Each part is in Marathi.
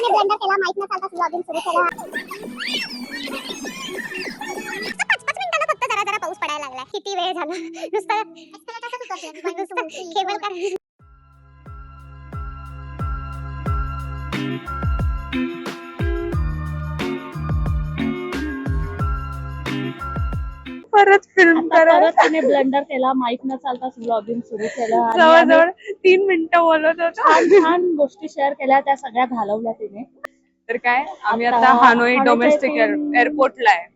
मी ब्लेंडर केला, माहित न चालता ब्लॉगिंग सुरू केला. 5-5 मिनिटांना फक्त जरा जरा पाऊस पडायला लागला. किती वेळ झाला नुसतं केबल करायचं. परत फिल्म करा. परत तिने ब्लेंडर केला, माईक न चालता ब्लॉगिंग सुरू केलं. जवळजवळ 3 मिनिटं बोलत होतो. छान छान गोष्टी शेअर केल्या, त्या सगळ्या घालवल्या तिने. तर काय आम्ही आता हानोई डोमेस्टिक एअरपोर्टला आहे.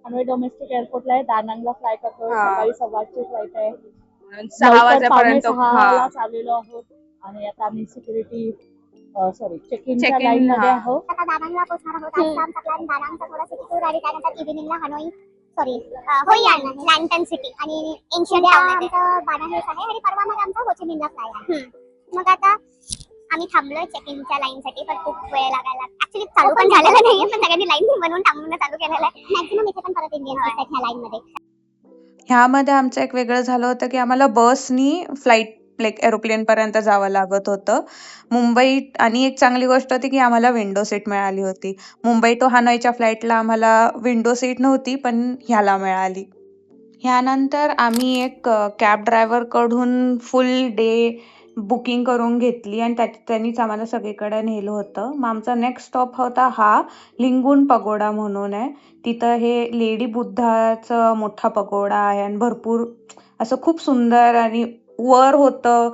हानोई डोमेस्टिक एअरपोर्टला आहे. दानांगला फ्लाय करतो. सकाळी 6:15ची फ्लाईट आहे. 6 वाजेपर्यंत 6:30 चाललेलो आहोत आणि आता आम्ही सिक्युरिटी चेक इनच्या लाईन मध्ये आहोत. आता दानांगला पोहोचणार आहोत. आज आमचा प्लॅन दानांगचा थोडा सिटी टूर आणि त्यानंतर इव्हिनिंगला हानोई होईआन लँटन सिटी आणि एन्शियंट टाउन आहे. बाणा हिल्स आहे आणि परवा मग आमचा होचिमिनला फ्लाय आहे. मग आता आम्ही थांबलोय चेक इनच्या लाईन साठी, पण खूप वेळ लागायला. ऍक्च्युअली चालू पण झालेलं नाहीये, पण सगळ्यांनी लाईन बनवून थांबून चालू केलेलं आहे. मॅक्सिमम इथे पण परत इंडियन असतात ह्या लाईन मध्ये. ह्यामध्ये आमचं एक वेगळं झालं होतं की आम्हाला बसनी फ्लाईट एरोप्लेन पर्यंत जावं लागत होतं मुंबईत. आणि एक चांगली गोष्ट होती की आम्हाला विंडो सीट मिळाली होती. मुंबई टू हानोईच्या फ्लाईटला आम्हाला विंडो सीट नव्हती, पण ह्याला मिळाली. ह्यानंतर आम्ही एक कॅब ड्रायव्हर कडून फुल डे बुकिंग करून घेतली आणि त्यांनीच आम्हाला सगळीकडे नेलं होतं. मग आमचा नेक्स्ट स्टॉप होता हा लिंगून पगोडा म्हणून आहे. तिथं हे लेडी बुद्धाचं मोठा पगोडा आहे आणि भरपूर असं खूप सुंदर आणि वर होतं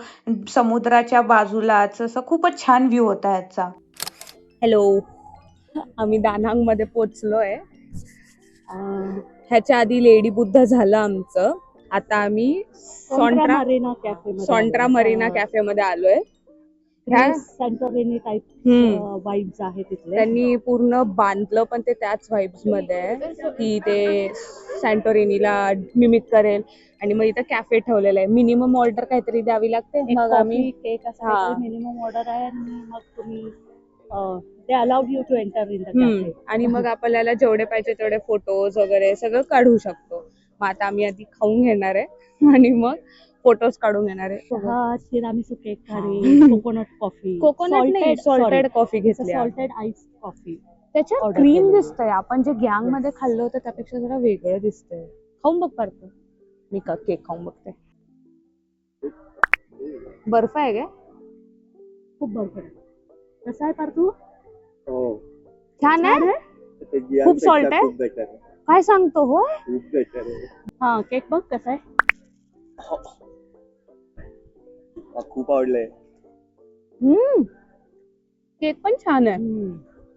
समुद्राच्या बाजूलाच, असं खूपच छान व्ह्यू होता ह्याचा. हॅलो, आम्ही दानांग मध्ये पोचलोय. ह्याच्या आधी लेडी बुद्ध झालं आमचं. आता आम्ही सॉन्ट्रा मरीना कॅफे मध्ये आलोय. सॅन्टोरिनी टाइप वाइब्स आहे तिथले. त्यांनी पूर्ण बांधलं, पण ते त्याच वाइब्स मध्ये आहे की ते सॅन्टोरिनीला मिमिक करेल. आणि मग इथं कॅफे ठेवलेलं आहे. मिनिमम ऑर्डर काहीतरी द्यावी लागते. मग आम्ही केक असा मिनिमम ऑर्डर आहे आणि मग तुम्ही ते allowed you to enter in the cafe. आणि मग आपल्याला जेवढे पाहिजे तेवढे फोटोज वगैरे सगळं काढू शकतो. मग आता आम्ही आधी खाऊन घेणार आहे आणि मग फोटोज काढून घेणार आहे. तिरामिसू केक आणि coconut coffee. Coconut salted coffee घेतली. Salted ice coffee. त्याच्यात क्रीम दिसतंय. आपण जे गँग मध्ये खाल्लं होतं त्यापेक्षा जरा वेगळं दिसतंय. खाऊन बघ पार्थ. मी केक खाऊन बघते. बर्फ आहे काय? खूप बर्फ आहे. कसा आहे पार्थू? छान आहे. खूप सॉल्ट आहे. काय सांगतो हो? हा, केक बघ कसा आहे. खूप आवडलंय. केक पण छान आहे.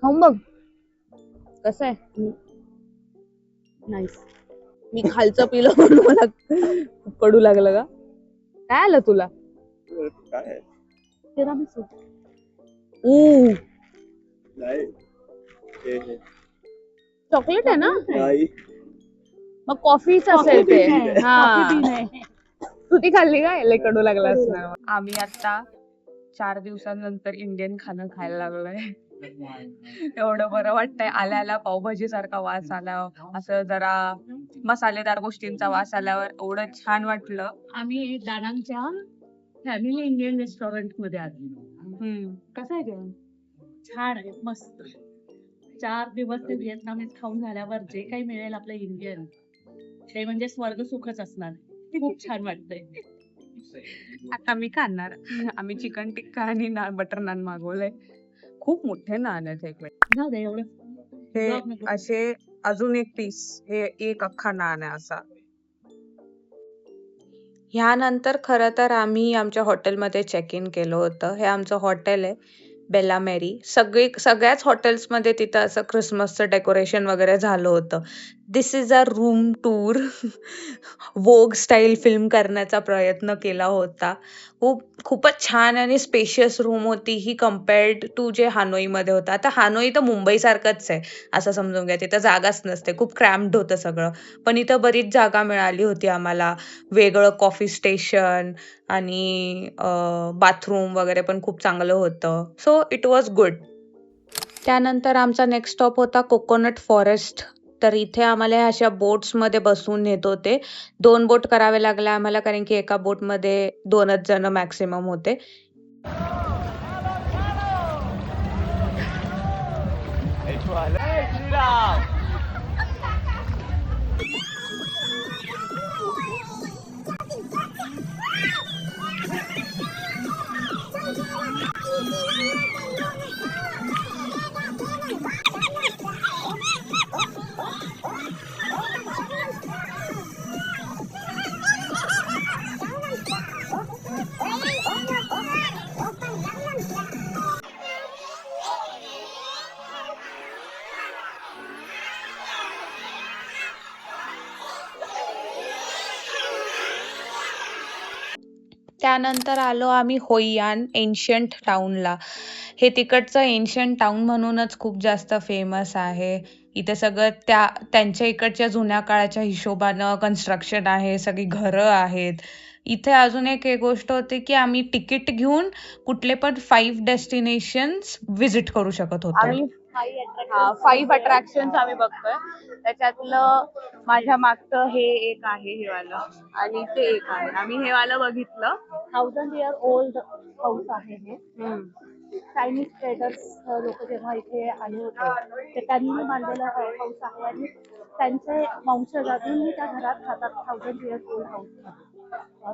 खाऊन बघ कसं आहे. नाईस. मी खालचं पिलं म्हणून मला खूप कडू लागलं का? काय आलं तुला? काय तिरामिसू. चॉकलेट आहे ना? नाही. मग कॉफीच असेल ते. हा, तू ती खाल्ली का? लय कडू लागला असणार. आम्ही आता 4 दिवसांनंतर इंडियन खाणं खायला लागलोय. एवढं बरं वाटतंय. आल्याला पावभाजी सारखा वास आला, असं जरा मसालेदार गोष्टींचा वास आल्यावर एवढं छान वाटलं. आम्ही दानांगच्या फॅमिली इंडियन रेस्टॉरंट मध्ये आलो. कसं आहे जेवण? छान आहे, मस्त. 4 दिवस ते व्हिएतनामीज खाऊन झाल्यावर जे काही मिळेल आपलं इंडियन, ते म्हणजे स्वर्ग सुखच असणार. खूप छान वाटतंय. आता मी खाणार. आम्ही चिकन टिक्का आणि बटर नान मागवलंय. खूप मोठे नान आहेत. एक मिनिट. जाऊ दे एवढं. हे असे अजून एक पीस. हे एक अख्खा नान आहे असा. ह्यानंतर खरं तर आम्ही आमच्या हॉटेलमध्ये चेक इन केलं होतं. हे आमचं हॉटेल आहे बेला मेरी. सगळ्याच हॉटेल्समध्ये तिथं असं ख्रिसमसचं डेकोरेशन वगैरे झालं होतं. This is a room tour. Vogue style film करण्याचा प्रयत्न केला होता. खूपच छान आणि स्पेशियस रूम होती ही कम्पेअर्ड टू जे हानोईमध्ये होतं. आता हानोई तर मुंबईसारखंच आहे असं समजून घ्या. तिथं जागाच नसते. खूप क्रॅम्प्ड होतं सगळं. पण इथं बरीच जागा मिळाली होती आम्हाला. वेगळं कॉफी स्टेशन आणि बाथरूम वगैरे पण खूप चांगलं होतं. So it was good. त्यानंतर आमचा नेक्स्ट स्टॉप होता कोकोनट फॉरेस्ट. तर इथे आम्हाला अशा बोट्समध्ये बसून नेत होते. 2 बोट करावे लागले आम्हाला, कारण की एका बोटमध्ये 2च जण मॅक्सिमम होते. त्यानंतर आलो आम्ही होइयान एन्शियंट टाउनला. हे तिकडचं एन्शियंट टाउन म्हणूनच खूप जास्त फेमस आहे. इथे सगळं त्यांच्या इकडच्या जुन्या काळाच्या हिशोबानं कन्स्ट्रक्शन आहे, सगळी घरं आहेत. इथे अजून एक गोष्ट होती की आम्ही तिकीट घेऊन कुठले पण 5 डेस्टिनेशन्स व्हिजिट करू शकत होतो. आम्ही 5 अट्रॅक्शन आम्ही बघतोय. त्याच्यातलं माझ्या मागचं हे एक आहे, हे वालं, आणि ते एक आहे. आम्ही हे वालं बघितलं. 1000 year old हाऊस आहे हे. चायनीज ट्रेडर्स लोक जेव्हा इथे आले होते ते त्यांनी बांधलेलं हाऊस आहे आणि त्यांचे वंशज अजूनही त्या घरात राहतात 1000 years old हाऊस.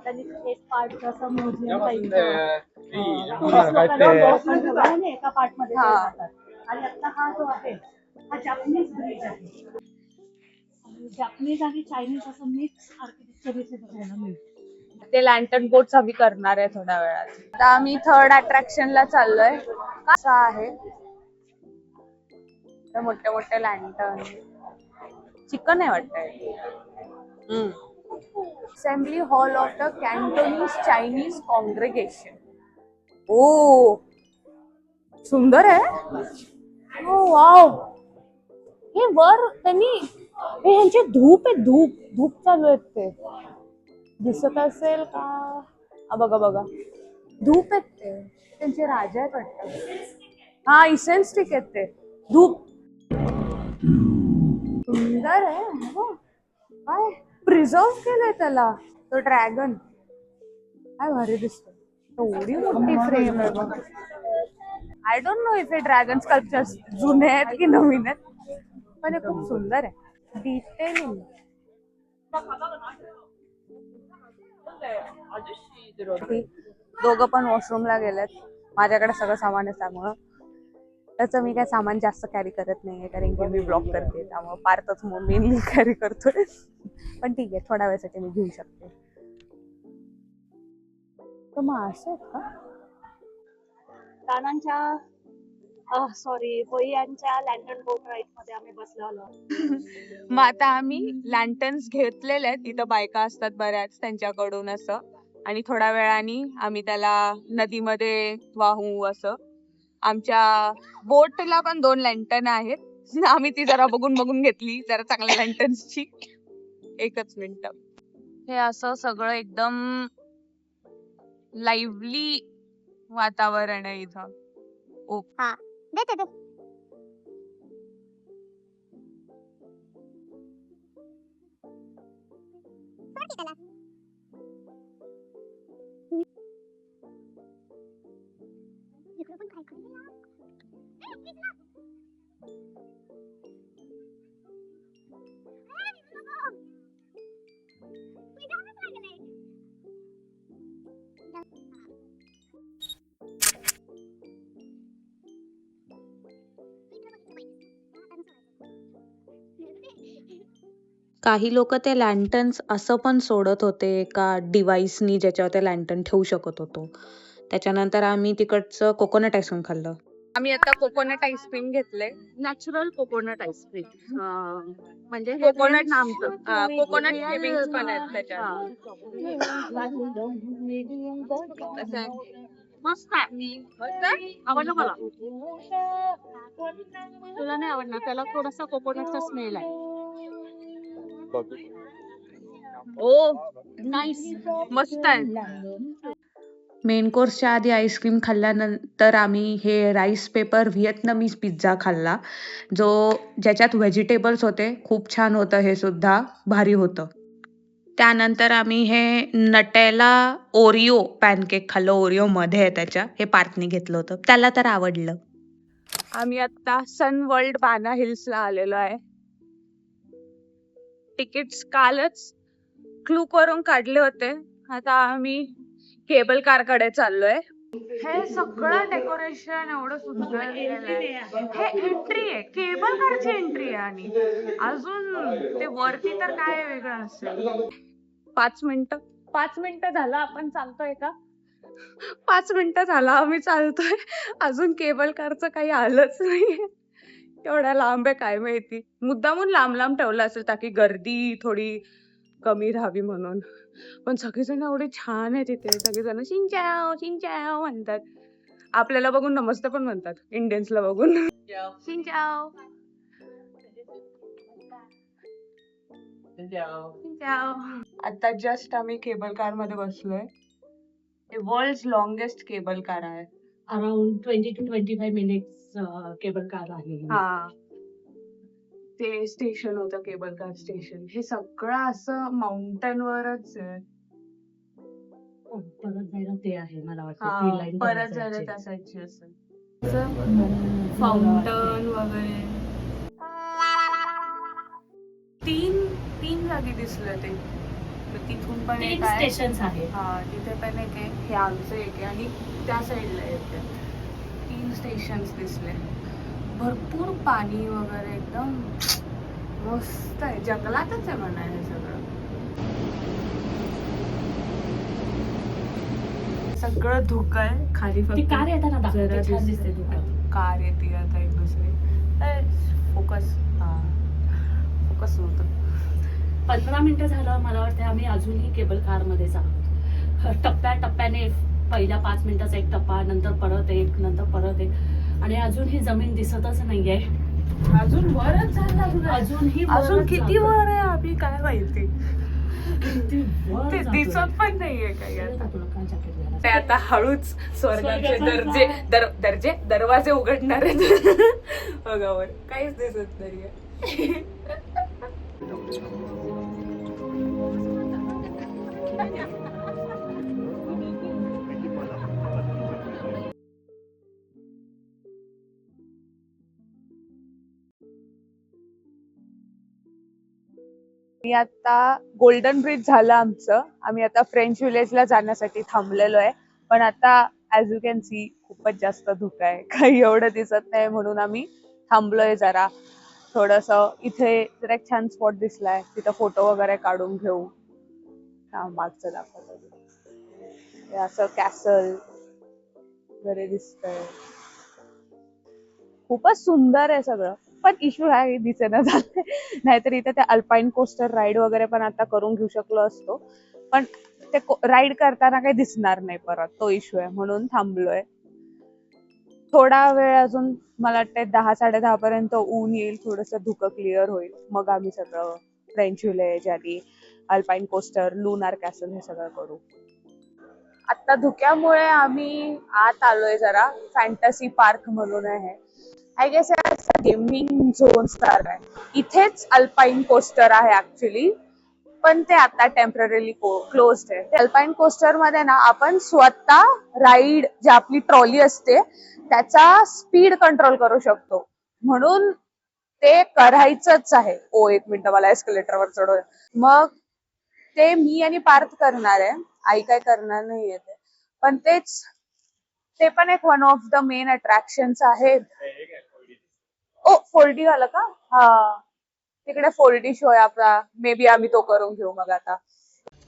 त्यांनी एक पार्ट असं म्युझियम एका पार्ट मध्ये ते राहतात. आणि आता हा जो आहे हा जापनीज ब्रिज आहे. जापनीज आणि चायनीज असं मिक्स आर्किटेक्चर इथे बघायला मिळतं. ते लॅन्टर्न बोट्स आम्ही करणार आहे थोड्या वेळात. आता आम्ही 3rd अट्रॅक्शनला चाललोय. असं आहे, मोठे मोठे लॅन्टर्न. चिकन आहे वाटतंय. Assembly hall of the Cantonese Chinese congregation. ओ, सुंदर आहे. ओ वाव. हे वर त्यांनी हे ह्यांचे धूप आहे, धूप चालू आहेत. ते दिसत असेल का? बघा धूप आहेत ते. त्यांचे राजा आहेत वाटतं. हा, इसेन्स स्टिक आहेत ते. धूप सुंदर आहे. काय प्रिझर्व केलंय त्याला. तो ड्रॅगन काय भारी दिसतो. एवढी मोठी फ्रेम आहे बघ. आय डोंट नो इफ हे ड्रॅगन स्कल्पचर्स जुने आहेत की नवीन आहेत, पण हे खूप सुंदर आहे. डिटेलिंग. दोघं पण वॉशरूमला गेलेत. माझ्याकडे सगळं सामान आहे, त्यामुळं त्याचं मी काय सामान जास्त कॅरी करत नाहीये, कारण की मी ब्लॉग करते, त्यामुळे पार्थच मेनली कॅरी करतोय. पण ठीक आहे, थोड्या वेळासाठी मी घेऊ शकते. तर मग असं आहेत का? दानांच्या होइयानच्या लॅन्टर्न बोट राईड मध्ये आम्ही बसलो आलो. मग आता आम्ही लॅन्टर्न्स घेतलेले आहेत. इथं बायका असतात बऱ्याच, त्यांच्याकडून असं, आणि थोड्या वेळाने आम्ही त्याला नदीमध्ये वाहू असं. आमच्या बोटला पण 2 लॅन्टर्न आहेत. आम्ही ती जरा बघून घेतली, जरा चांगल्या लॅन्टर्न्सची. एकच मिनिट. हे असं सगळं एकदम लाईव्हली वातावरण आहे इथं. देते दे. सोड की त्याला. इकडं पण काय करते यार? प्लीज ना. नको. मी जाऊनच लागलंय. काही लोक ते लॅन्टर्न्स असं पण सोडत होते एका डिव्हाइसनी, ज्याच्यावर ते लॅन्टर्न ठेवू शकत होतो. त्याच्यानंतर आम्ही तिकडचं कोकोनट आईस्क्रीम खाल्लं. आम्ही आता कोकोनट आईस्क्रीम घेतलंय. नॅचरल कोकोनट आईस्क्रीम म्हणजे कोकोनट कोकोनट शेविंग्स पण आहेत त्याच्यात. कसं आहे? मस्त आहे. आवडलं मला. तुला नाही आवडणार, त्याला थोडासा कोकोनटचा स्मेल आहे. ओ नाईस, मस्त आहे. मेन कोर्सच्या आधी आईस्क्रीम खाल्ल्यानंतर आम्ही हे राईस पेपर व्हिएतनामीज पिझ्झा खाल्ला, ज्याच्यात व्हेजिटेबल्स होते. खूप छान होतं, हे सुद्धा भारी होतं. त्यानंतर आम्ही हे नटेला ओरिओ पॅनकेक खाल्लं. ओरिओ मध्ये आहे त्याच्या. हे पार्थने घेतलं होतं, त्याला तर आवडलं. आम्ही आता सन वर्ल्ड बाना हिल्सला आलेलो आहे. तिकीट्स कालच क्लूक वरून काढले होते. आता आम्ही केबल कार कडे चाललोय. हे सगळं डेकोरेशन एवढं सुंदर केलंय. हे एंट्री आहे, केबल कारची एंट्री आहे. आणि अजून ते वरती तर काय वेगळं असेल. 5 मिनिटं झालं आपण चालतोय का? 5 मिनिटं झालं आम्ही चालतोय, अजून केबल कारचं काही आलंच नाहीये. एवढ्या लांब आहे काय माहिती. मुद्दामून लांब लांब ठेवलं असेल ताकी गर्दी थोडी कमी राहावी म्हणून. पण सगळेजण एवढे छान आहे तिथे. सगळेजण शिंचाव शिंचाव म्हणतात. आपल्याला बघून नमस्ते पण म्हणतात, इंडियन्सला बघून. शिंचाव शिंचाव. आता जस्ट आम्ही केबल कार मध्ये बसलोय. हे वर्ल्ड लॉंगेस्ट केबल कार आहे. Around 20 to 25 minutes cable car आहे. हा, ते स्टेशन होतं केबल कार स्टेशन. हे सगळं असं माउंटेन वरच आहे. परत जायला ते आहे मला वाटतं. हा, ती लाईन परत जायला त्या साईडची असेल. फाउंटन वगैरे तीन जागी दिसलं ते. तर तिथून पण एक आहे. स्टेशन आहे. हा, तिथे पण एक आहे. हे आमचं एक आहे आणि त्या साईडला एक आहे. 3 स्टेशन्स दिसले. भरपूर पाणी वगैरे एकदम मस्त आहे. जंगलातच आहे म्हणा हे सगळं. सगळं धुकं आहे खाली. ती फक्त कार येताना जरा दाखवते, छान दिसते. दिसते ती कार. कार येते आता एक दुसरी. फोकस नव्हतं. 15 मिनिटं झालं मला वाटतं. आम्ही अजूनही केबल कार मध्येच आहोत. टप्प्याटप्प्याने पहिल्या 5 मिनिटाचा एक टप्पा, नंतर परत एक, नंतर परत एक, आणि अजूनही जमीन दिसतच नाहीये. अजून वरच झालं. अजून किती वर आहे आम्ही काय माहिती. ते दिसत पण नाहीये काही. ते आता हळूच स्वर्गाचे दरवाजे उघडणार आहेत. बघावर काहीच दिसत नाहीये. मी आता गोल्डन ब्रिज झालं आमचं. आम्ही आता फ्रेंच विलेजला जाण्यासाठी थांबलेलो आहे. पण आता ऍज यू कॅन सी खूपच जास्त धुकं आहे. काही एवढं दिसत नाही म्हणून आम्ही थांबलोय जरा. थोडस इथे जरा एक छान स्पॉट दिसलाय, तिथं फोटो वगैरे काढून घेऊ. मागचं दाखवतो. हे असं कॅसल वगैरे दिसतंय. खूपच सुंदर आहे सगळं. पण इश्यू हा दिसेना झालाय. नाहीतर इथे ते अल्पाईन कोस्टर राईड वगैरे पण आता करून घेऊ शकलो असतो. पण ते राईड करताना काही दिसणार नाही परत, तो इश्यू आहे. म्हणून थांबलोय. थोडा वेळ अजून, मला वाटतंय 10-10:30 पर्यंत ऊन येईल, थोडस धुकं क्लिअर होईल, मग आम्ही सगळं फ्रेंच विलेज आणि अल्पाईन कोस्टर, लुनार कॅसल हे सगळं करू. आता धुक्यामुळे आम्ही आत आलोय जरा. फॅन्टसी पार्क म्हणून आहे. I guess gaming zone star आहे. इथेच अल्पाईन कोस्टर आहे ऍक्च्युली, पण ते आता टेम्पररीली क्लोज्ड आहे. अल्पाईन कोस्टर मध्ये ना आपण स्वतः राईड, जी आपली ट्रॉली असते त्याचा स्पीड कंट्रोल करू शकतो. म्हणून ते करायचंच आहे. एक मिनिट, मला एस्केलेटरवर चढवूया. मग ते मी आणि पार्थ करणार आहे, आई काय करणार नाहीये ते. पण ते पण एक one of the main attractions आहेत. 4D झालं का? हा, तिकडे 4D शो आहे आपला. मे बी आम्ही तो करून घेऊ. मग आता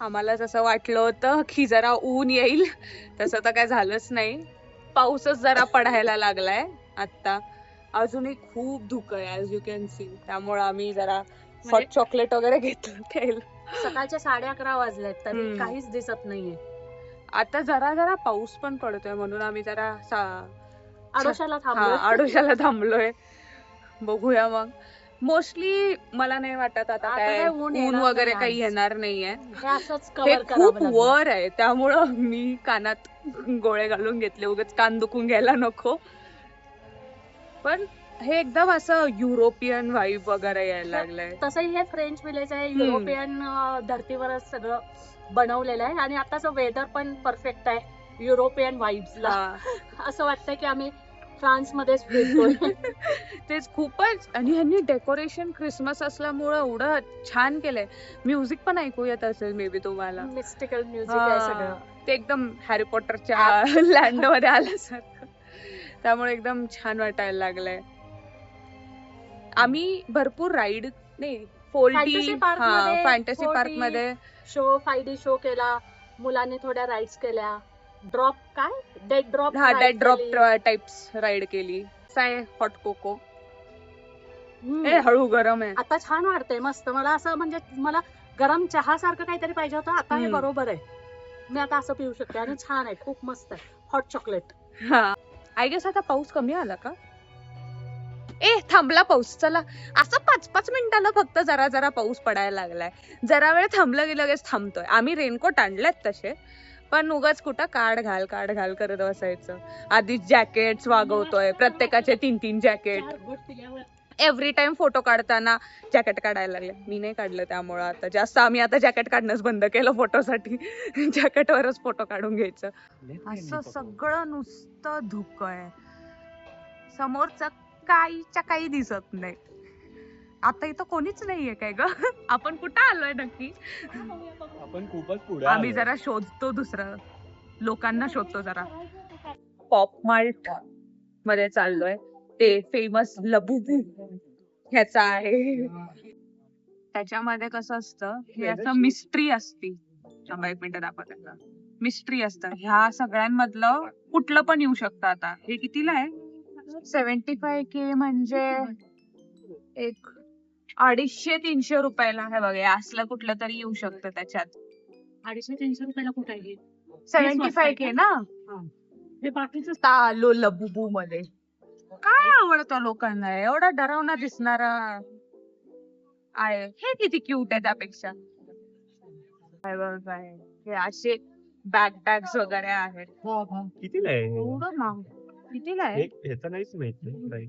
आम्हाला जसं वाटलं होतं की जरा ऊन येईल, तसं तर काय झालंच नाही. पाऊसच जरा पडायला लागलाय आता. अजूनही खूप धुकं आहे ऍज यू कॅन सी. त्यामुळे आम्ही जरा हॉट चॉकलेट वगैरे घेतलं. सकाळच्या 11:30 वाजलेत तरी काहीच दिसत नाहीये. आता जरा पाऊस पण पडतोय म्हणून आम्ही जरा आडोशाला आडोशाला थांबलोय. बघूया मग. मोस्टली मला नाही वाटत आता काय ऊन वगैरे काही येणार नाहीये. हे खूप वर आहे त्यामुळं मी कानात गोळे घालून घेतले, उगाच कान दुखून घ्यायला नको. पण हे एकदम असं युरोपियन व्हाईब वगैरे यायला लागलंय. तसंही हे फ्रेंच विलेज आहे. युरोपियन धर्तीवरच सगळं बनवलेलं आहे. आणि आताचं वेदर पण परफेक्ट आहे युरोपियन व्हाईब्सला. असं वाटतंय की आम्ही ट्रान्स मध्येच फिरतोय. तेच खूपच. आणि ह्यांनी डेकोरेशन क्रिसमस असल्यामुळं एवढं छान केलंय. म्युझिक पण ऐकू येत असेल मे बी तुम्हाला. मिस्टिकल म्युझिक आहे सगळं. हा, ते एकदम हॅरी पॉटरच्या लँड मध्ये आल्यासारखं, त्यामुळे एकदम छान वाटायला लागलंय. आम्ही भरपूर राईड नाही Fantasy Park मध्ये फॅन्टसी 4D पार्क मध्ये शो 5D शो केला. मुलांनी थोड्या राईड्स केल्या. ड्रॉप काय dead drop dead drop types ride केली. हॉट कोको हळू गरम आहे. आता छान वाटतंय मस्त. मला असं म्हणजे मला गरम चहा सारखं काहीतरी पाहिजे होतं. आता हे बरोबर आहे. मी आता असं पिऊ शकते आणि छान आहे. खूप मस्त आहे. Hot chocolate. हा, आय गेस आता पाऊस कमी आला का? थांबला पाऊस. चला, असं 5-5 मिनिटाला फक्त जरा जरा पाऊस पडायला लागलाय. जरा वेळ थांबलं की लगेच थांबतोय. आम्ही रेनकोट आणलेत तसे, पण उगाच कुठं काढ घाल करत बसायचं. आधीच जॅकेट्स वागवतोय, प्रत्येकाचे 3-3 जॅकेट. एव्हरी टाइम फोटो काढताना जॅकेट काढायला लागले. मी नाही काढलं त्यामुळं आता जास्त आम्ही आता जॅकेट काढणंच बंद केलं फोटोसाठी. जॅकेटवरच फोटो काढून घ्यायचं. असं सगळं नुसतं धुकं आहे. समोरचं काहीच्या काही दिसत नाही. आता इथं कोणीच नाहीये काय ग? आपण कुठं आलोय नक्की? आपण खूपच पुढे आम्ही जरा शोधतो, दुसरं लोकांना शोधतो जरा. पॉप मार्ट मध्ये चाललोय. ते फेमस लबुबू ह्याचा आहे. त्याच्यामध्ये कसं असतं, हे असं मिस्ट्री असती. 1 मिनिटं दाखवतात. मिस्ट्री असतं. ह्या सगळ्यांमधलं कुठलं पण येऊ शकतं. आता हे कितीला आहे? 75K म्हणजे एक 250-300 रुपयाला. हे बघा, असलं कुठलं तरी येऊ शकतं त्याच्यात. 250-300 रुपयाला कुठे आहे? 75K ना. हे बाकीचं आलो लबुबू मध्ये. काय आवडतं लोकांना? एवढा डरावना दिसणारा आहे. हे किती क्यूट आहे त्यापेक्षा. काय बघ, हे असे बॅग्स वगैरे आहेत. कितीला आहे? एवढं महाग. कितीला आहे? ह्याचं नाहीच माहित नाही.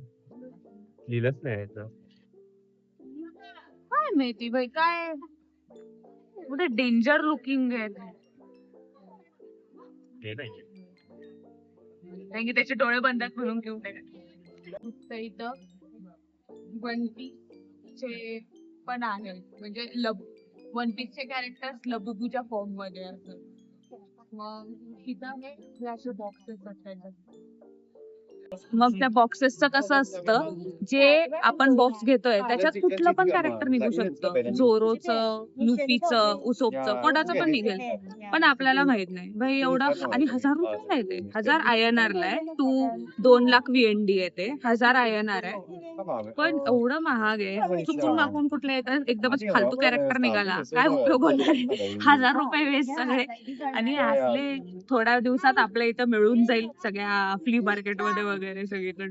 लिहिलंच नाही ह्याचं. काय माहिती बाई, काय एवढे डेंजर लुकिंग आहेत. हे नाही. कारण की त्याचे डोळे बंद आहेत म्हणून क्यूट आहे. इथं 1 पीसचे पण आहेत. म्हणजे 1 पीसचे कॅरेक्टर्स लबुबूच्या फॉर्म मध्ये असतात. मग इथं हे असे बॉक्सेस असतात. मग त्या बॉक्सेसचं कसं असतं, जे आपण बॉक्स घेतोय त्याच्यात कुठलं पण कॅरेक्टर निघू शकतं. झोरोचं, लुफीचं, उसोपचं, कोणाचं पण निघेल. पण आपल्याला माहित नाही भाई एवढं. आणि 1000 रुपयाला येते. 1000 INR ला आहे. 2 लाख VND येते. 1000 INR आहे. पण एवढं महाग आहे. चुकून मागून कुठलं येतं, एकदमच फालतू कॅरेक्टर निघाला, काय उपयोग होणार आहे? 1000 रुपये वेस्ट सगळे. आणि असले थोड्या दिवसात आपल्या इथं मिळून जाईल सगळ्या फ्ली मार्केट मध्ये वगैरे सगळीकडे.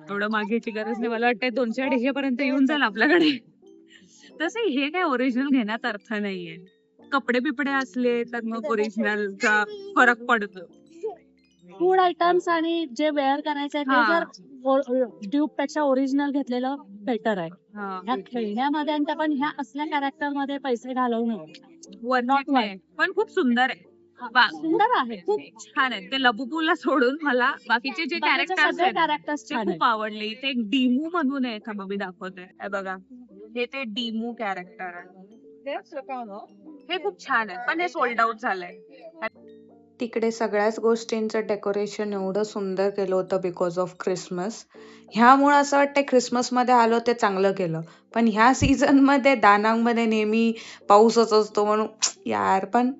एवढं मागायची गरज नाही. मला वाटतं 200-250 पर्यंत येऊन जाईल आपल्याकडे. तसं हे काय ओरिजिनल घेण्यात अर्थ नाहीये. कपडे बिपडे असले तर मग ओरिजिनलचा फरक पडतो. फूड आयटम्स आणि जे वेअर करायचं आहे ते जर ड्यूप पेक्षा ओरिजिनल घेतलेलं बेटर आहे. ह्या खेळण्यामध्ये आणि पण ह्या असल्या कॅरेक्टर मध्ये पैसे घालवू नये. पण खूप सुंदर आहे. सुंदर आहे. खूप छान आहे. ते लबुबूला सोडून मला बाकीचे जे कॅरेक्टर्स कॅरेक्टर्स ते खूप आवडले. इथे एक डीमू म्हणून आहे. थांबा मी दाखवते. हे बघा, हे ते डीमू कॅरेक्टर आहे. हे खूप छान आहे, पण हे सोल्ड आउट झालंय. तिकडे सगळ्याच गोष्टींचं डेकोरेशन एवढं सुंदर केलं होतं बिकॉज ऑफ क्रिसमस. ह्यामुळे असं वाटतं क्रिसमसमध्ये आलो ते चांगलं केलं. पण ह्या सीझनमध्ये दानांगमध्ये नेहमी पाऊसच असतो म्हणून यार, पण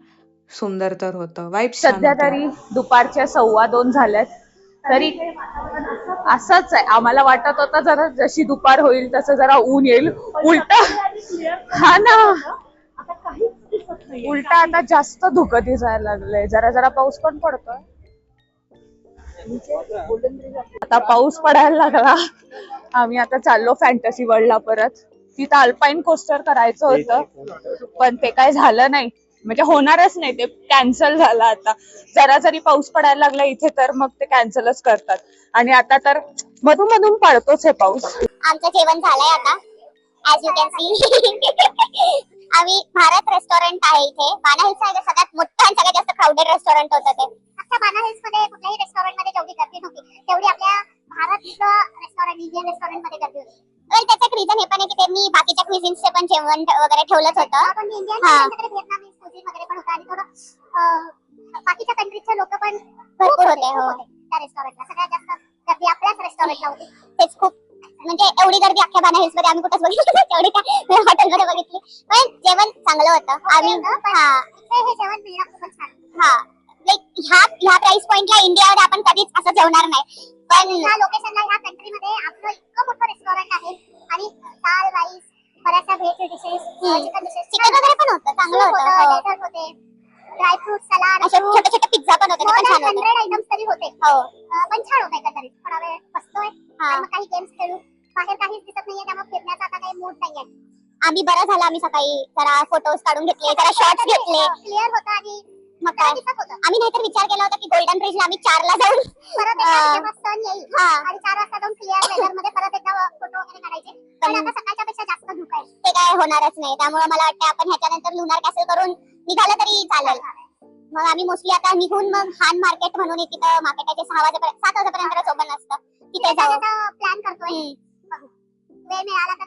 सुंदर तर होतं. वाईब्स सध्या तरी दुपारच्या 2:15 झाल्यात. तरी असंच आहे. आम्हाला वाटत होतं जरा जशी दुपार होईल तसं जरा ऊन येईल. उलटा, हा ना, उलटा आता जास्त धुकं दिसायला लागलंय. जरा जरा पाऊस पण पडतोय. आता पाऊस पडायला लागला. आम्ही आता चाललो फॅन्टसी वर्ल्डला परत. तिथं अल्पाईन कोस्टर करायचं होतं, पण ते काय झालं नाही. म्हणजे होणारच नाही, ते कॅन्सल झालं. आता जरा जरी पाऊस पडायला लागला इथे तर मग ते कॅन्सलच करतात. आणि आता तर मधून मधून पडतोच हे पाऊस. आमचं जेवण झालंय आता. ऍज यू कॅन सी आम्ही भारत रेस्टॉरंट आहे इथे. बाणा हिल्स आहे सगळ्यात मोठं आणि सगळ्यात जास्त क्राऊडेड रेस्टॉरंट होतं ते. आता बाणा हिल्स मध्ये कुठल्याही रेस्टॉरंट मध्ये जेवढी गर्दी नव्हती तेवढी आपल्या भारतचं रेस्टॉरंट इंडियन रेस्टॉरंट मध्ये गर्दी होती. Well, त्याचं एक रिझन हे पण आहे की त्यांनी बाकीच्या क्विझिन्सचे पण जेवण वगैरे ठेवलंच होतं. पण इंडियन त्यांच्याकडे व्हिएतनामीज क्विझिन वगैरे पण होतं आणि थोडं बाकीच्या कंट्रीजचे लोक पण भरपूर होते त्या रेस्टॉरंटला. सगळ्यात जास्त गर्दी आपल्याच रेस्टॉरंटला होती. तेच खूप म्हणजे एवढी गर्दी अख्ख्या बाना हिल्स मध्ये आम्ही कुठंच बघितली तेवढी काय हॉटेलमध्ये बघितली. पण जेवण चांगलं होतं. आम्ही हे जेवण मिळणं खूपच छान. हा लाईक ह्या प्राइस पॉइंटला इंडियावर आपण कधीच असं जेवणार नाही. पण ह्या लोकेशनला ह्या कंट्रीमध्ये आपलं इतकं मोठं रेस्टॉरंट आहे आणि दाल राईस बऱ्याचशा व्हेज डिशेस चिकन वगैरे पण होतं. चांगलं होतं. डेझर्ट होते, ड्रायफ्रूट सलाड, असे छोटे छोटे पिझ्झा पण होते. 100 आयटम्स तरी होते. पण छान होतं एकंदरीत. थोडा वेळ बसतोय आणि मग काही गेम्स खेळू. बाहेर काहीच दिसत नाहीये त्यामुळे फिरण्याचा आता काही मूड नाहीये. आम्ही बरं झालं आम्ही सकाळी जरा फोटोज काढून घेतले, जरा शॉर्ट्स घेतले. क्लिअर होतं आणि मग काय दिसत होतं. आम्ही नाहीतर विचार केला होता की गोल्डन ब्रिजला आम्ही 4ला जाऊन परत एकदा सन येईल आणि 4 वाजता जाऊन क्लिअर वेदर मध्ये परत एकदा फोटो वगैरे काढायचे. पण आता सकाळच्या पेक्षा जास्त धुकं आहे. ते काय होणारच नाही. त्यामुळे मला वाटतं आपण ह्याच्यानंतर लुनार कॅसल करून निघालं तरी चालेल. मग आम्ही मोस्टली आता निघून मग हान मार्केट म्हणून एक तिथं मार्केटाचे 6 वाजेपर्यंत 7 वाजेपर्यंत ओपन असतं. तिथे जाऊ प्लॅन करतोय. वेळ मिळाला तर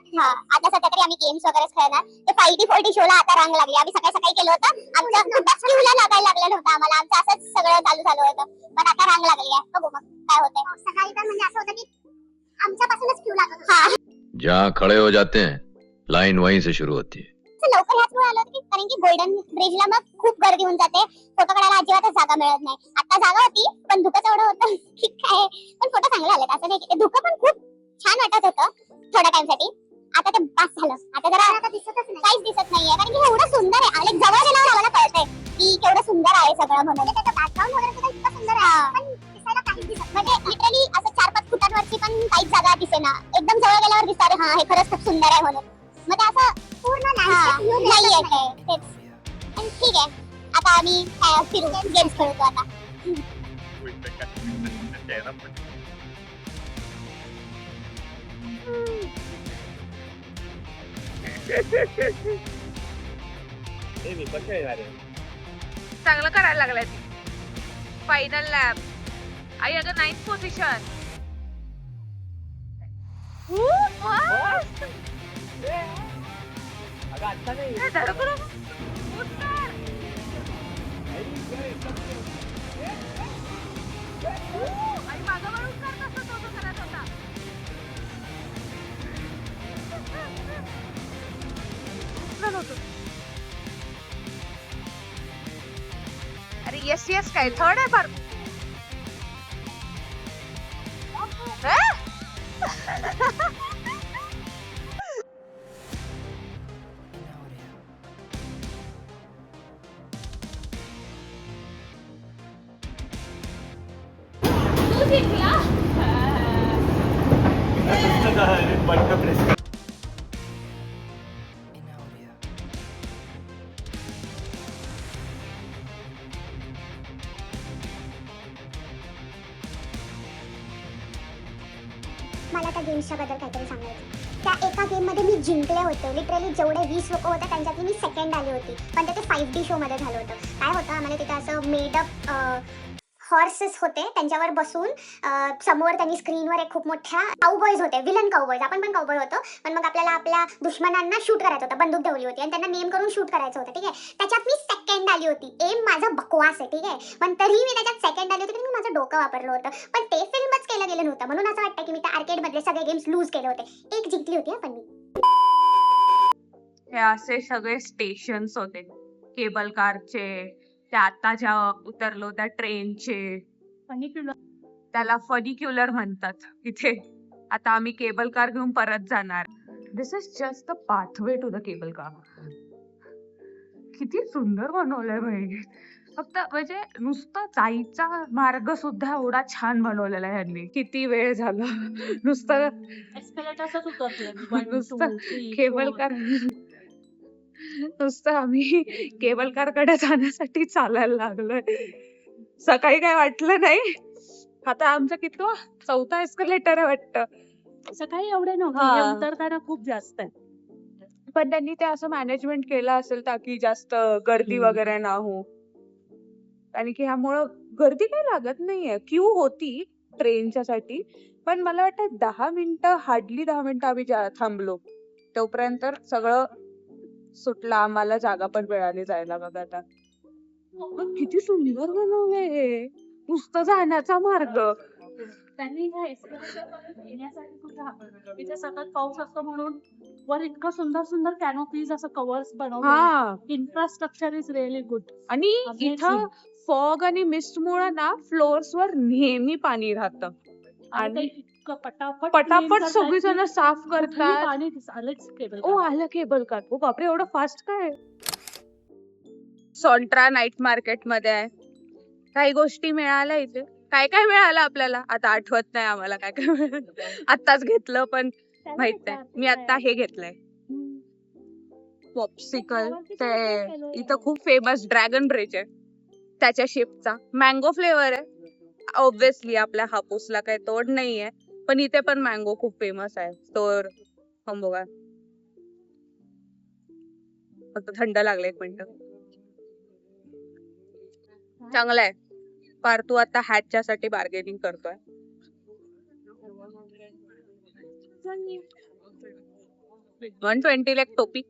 आता सध्या तरी आम्ही गेम्स वगैरे खेळणार. ते 5D शोला आता रंग लागली. आम्ही सकाळी सकाळी केलं होतं. आमचं क्यूला लागायला लागलं नव्हतं आम्हाला. आमचं असंच सगळं चालू झालं होतं. पण आता रंग लागली आहे. बघू मग काय होतंय. सकाळी तर म्हणजे असं होतं की आमच्यापासूनच क्यू लागत होता. जहाँ खड़े हो जाते हैं लाइन वहीं से शुरू होती है. लवकर ह्याचमुळे आलं होतं की कारण की गोल्डन ब्रिजला मग खूप गर्दी होऊन जाते. फोटो काढायला अजिबातच जागा मिळत नाही. आता जागा होती पण धुकं एवढं होतं की काय. पण फोटो चांगले आले. असं नाही की धुकं पण खूप छान वाटत होतं थोड्या टाइम साठी. आता ते पास झालं. आता जरा दिसतच नाही, काहीच दिसत नाहीये कारण की हे एवढं सुंदर आहे. आणि जवळ गेल्यावर आम्हाला कळतंय की केवढं सुंदर आहे सगळं म्हणून. त्याचं बॅकग्राऊंड वगैरे सुद्धा इतकं सुंदर आहे पण दिसायला काहीच दिसत म्हणजे लिटरली असं 4-5 फुटांवरची पण काहीच जागा दिसेना. एकदम जवळ गेल्यावर दिसतं हा हे खरंच खूप सुंदर आहे म्हणून. मग ते असं पूर्ण नाही येते तेच. पण ठीक आहे आता आम्ही फिरू गेम्स खेळतो आता. चांगलं करायला लागलाय ती. फायनल लॅब आई अगं 9th पोझिशन. अरे येस येस काय थर्ड आहे फार. मला त्या गेम्सच्या बद्दल काहीतरी सांगायचं. त्या एका गेम मध्ये मी जिंकले होते. लिटरली जेवढे 20 लोक होते त्यांच्यातली मी सेकंड आली होती. पण ते 5D शो मध्ये झालं होतं. काय होतं आम्हाला तिथे असं मेडअप हॉर्सेस होते त्यांच्यावर बसून समोर त्यांनी स्क्रीनवर एक खूप मोठ्या काउबॉयज होते. Villain cowboys. आपण पण काउबॉय होतो पण मग आपल्याला आपल्या दुश्मनांना शूट करायचं होतं. बंदूक ठेवली होती आणि त्यांना नेम करून शूट करायचं होतं. ठीक आहे. त्याच्यात मी सेकंड आली होती. एम माझा बकवास आहे. ठीक आहे. पण तरीही मी त्याच्यात सेकंड आली होती कारण मी माझं डोकं वापरलं होतं. पण ते फिल्मच केलं गेलं नव्हतं म्हणून असं वाटतं की मी त्या आर्केड मधले सगळे गेम्स लूज केले होते. एक जिंकली होती पण मी. हे असे सगळे स्टेशन्स होते केबल कारचे. त्या आता ज्या उतरलो त्या ट्रेनचे. त्याला फनिक्युलर म्हणतात इथे. आता आम्ही केबल कार घेऊन परत जाणार. This is just the pathway to the cable car. किती सुंदर बनवलंय भाई. फक्त म्हणजे नुसतं जायचा मार्ग सुद्धा एवढा छान बनवलेला आहे ह्यांनी. किती वेळ झाला नुसतं नुसतं केबल कार. नुसतं आम्ही केबल कार कडे जाण्यासाठी चालायला लागलोय. सकाळी काय वाटलं नाही. आता आमचं किती 4था एस्केलेटर आहे वाटतं. सकाळी एवढे नव्हते. उतरताना खूप जास्त आहे. पण त्यांनी ते असं मॅनेजमेंट केलं असेल ताकी जास्त गर्दी वगैरे ना हो. आणि की ह्यामुळं गर्दी काही लागत नाहीये. क्यू होती ट्रेनच्या साठी पण मला वाटतं 10 मिनिटं, हार्डली 10 मिनिटं आम्ही थांबलो. तोपर्यंत सगळं सुटलं, आम्हाला जागा पण मिळाली जायला. बघा आता पण किती सुंदर बनवलंय हे, नुसतं जाण्याचा मार्ग. त्यांनी ह्या एक्सप्रेशन येण्यासाठी सुद्धा तिथे सतत पाऊस असतो म्हणून वर इतकं सुंदर सुंदर कॅनोपीज असं कव्हर्स बनवले. हा, इन्फ्रास्ट्रक्चर इज रिअली गुड. आणि Amazing. इथं फॉग आणि मिस्ट मुळे ना फ्लोअर्स वर नेहमी पाणी राहतं आणि आणि पटापट पटापट सगळीजण साफ करतात. पाणी आलंच केबल. ओ आलं केबल कार. ओ बापरे, एवढं फास्ट काय? सॉन्ट्रा नाईट मार्केट मध्ये आहे. काही गोष्टी मिळाल्या इथे. काय काय मिळालं आपल्याला आता आठवत नाही आम्हाला काय काय मिळालं. आत्ताच घेतलं पण माहित नाही. मी आता हे घेतलंय पॉप्सिकल. ते इथं खूप फेमस ड्रॅगन ब्रिज आहे त्याच्या शेपचा. मँगो फ्लेवर आहे. ऑब्विसली आपल्या हापूसला काही तोड नाहीये, पण इथे पण मँगो खूप फेमस आहे. तर बघा, फक्त थंड लागलं 1 मिनिट. चांगलं आहे. पार तू आता हॅटच्या साठी बार्गेनिंग करतोय. 120 लाख टोपी.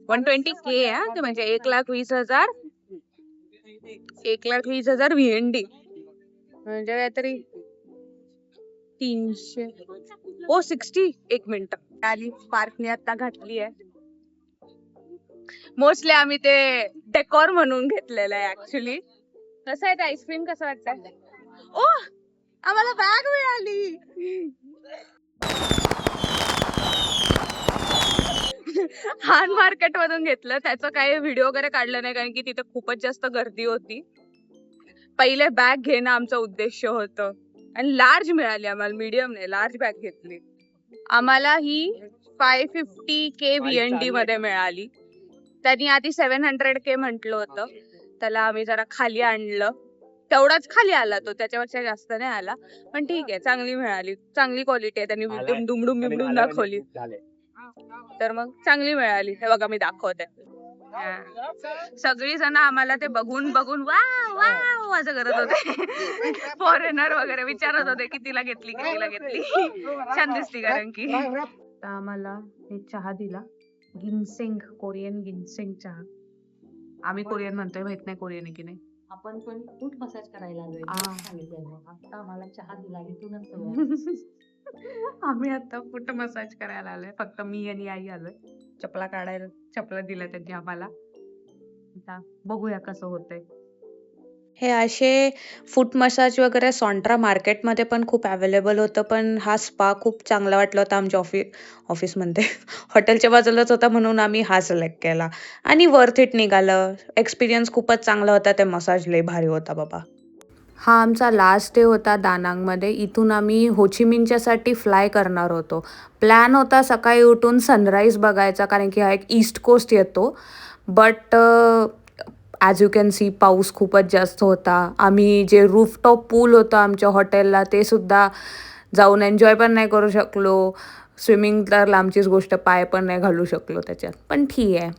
120K आहे ते, म्हणजे 1,20,000. 1,20,000 VND म्हणजे काहीतरी 300. ओ 60. 1 मिनिट. आली स्पार्कने आता घातली आहे. मोस्टली आम्ही ते डेकोर म्हणून घेतलेलं आहे ऍक्च्युली. कसं आहे ते आईस्क्रीम, कसं वाटतंय? ओ आम्हाला बॅग मिळाली. हान मार्केट मधून घेतलं. त्याचं काही व्हिडिओ वगैरे काढलं नाही कारण की तिथे खूपच जास्त गर्दी होती. पहिले बॅग घेणं आमचं उद्देश होतं आणि लार्ज मिळाली आम्हाला, मीडियम नाही, लार्ज बॅग घेतली. आम्हाला ही 550K VND मध्ये मिळाली. त्यांनी आधी 700K म्हटलं होतं. त्याला आम्ही जरा खाली आणलं, तेवढाच खाली आला तो, त्याच्यापेक्षा जास्त नाही आला. पण ठीक आहे, चांगली मिळाली, चांगली क्वालिटी आहे. त्यांनी दुमडूम बिमडूम दाखवली तर मग चांगली मिळाली. हे बघा मी दाखवते. सगळी जण आम्हाला ते बघून बघून वाव वाव असं करत होते. फॉरेनर वगैरे विचारत होते कितीला घेतली, कितीला घेतली. छान दिसली कारण की. आम्हाला एक चहा दिला, गिन्सेंग, कोरियन गिन्सेंग चहा. आम्ही कोरियन म्हणतोय, माहित नाही कोरियन आहे की नाही. आपण पण फूट मसाज करायला आलोय. आता आम्हाला चहा दिला इथूनच. आम्ही आता फूट मसाज करायला आलोय. फक्त मी आणि आई आलोय. चपला काढायला, चपला दिल्या त्यांनी आम्हाला. आता बघूया कसं होतंय. हे असे फूट मसाज वगैरे सॉन्ट्रा मार्केटमध्ये पण खूप अवेलेबल होतं, पण हा स्पा खूप चांगला वाटला होता. आमच्या ऑफिस म्हणते हॉटेलच्या बाजूलाच होता म्हणून आम्ही हा सिलेक्ट केला आणि वर्थ इट निघालं. एक्सपिरियन्स खूपच चांगला होता. ते मसाज लय भारी होता बाबा. हा आमचा लास्ट डे होता दानांगमध्ये. इथून आम्ही होचिमिनच्यासाठी फ्लाय करणार होतो. प्लॅन होता सकाळी उठून सनराईज बघायचा कारण की हा एक ईस्ट कोस्ट येतो. But as you can see पाऊस खूपच जास्त होता. आम्ही जे रूफटॉप पूल होतं आमच्या हॉटेलला ते सुद्धा जाऊन एन्जॉय पण नाही करू शकलो. स्विमिंग तर लांबचीच गोष्ट, पाय पण नाही घालू शकलो त्याच्यात. पण ठीक आहे.